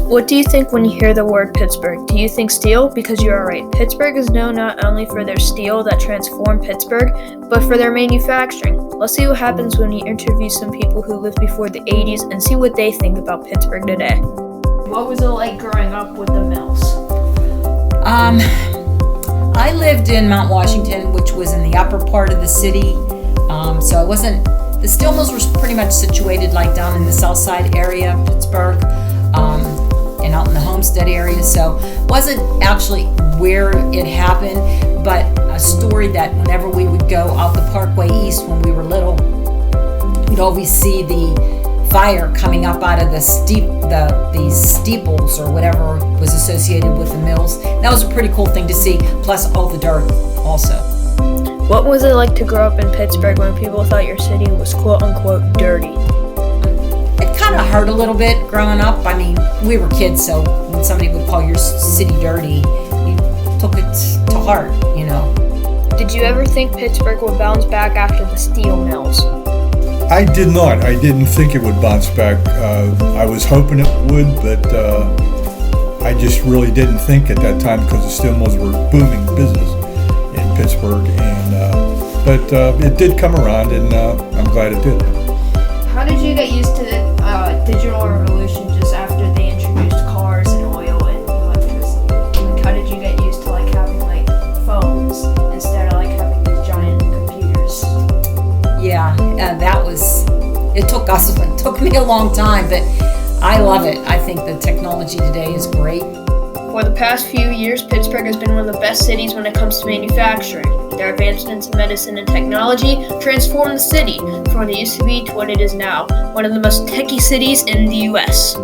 What do you think when you hear the word Pittsburgh? Do you think steel? Because you are right. Pittsburgh is known not only for their steel that transformed Pittsburgh, but for their manufacturing. Let's see what happens when we interview some people who lived before the 80s and see what they think about Pittsburgh today. What was it like growing up with the mills? I lived in Mount Washington, which was in the upper part of the city. So I wasn't, the steel mills were pretty much situated like down in the south side area of Pittsburgh, and out in the Homestead area. So wasn't actually where it happened, but a story that whenever we would go out the Parkway East when we were little, we'd always see the fire coming up out of these steeples or whatever was associated with the mills. That was a pretty cool thing to see, plus all the dirt also. What was it like to grow up in Pittsburgh when people thought your city was quote-unquote dirty? It kind of hurt a little bit growing up. I mean, we were kids, so when somebody would call your city dirty, you took it to heart, you know. Did you ever think Pittsburgh would bounce back after the steel mills? I did not. I didn't think it would bounce back. I was hoping it would, but I just really didn't think at that time because the steel mills were booming business in Pittsburgh. But it did come around, and I'm glad it did. How did you get used to the digital revolution just after they introduced cars and oil and electricity? Like, how did you get used to like having like phones instead of like having these giant computers? Yeah, it took me a long time, but I love it. I think the technology today is great. For the past few years, Pittsburgh has been one of the best cities when it comes to manufacturing. Their advancements in medicine and technology transformed the city from what it used to be to what it is now, one of the most techy cities in the U.S.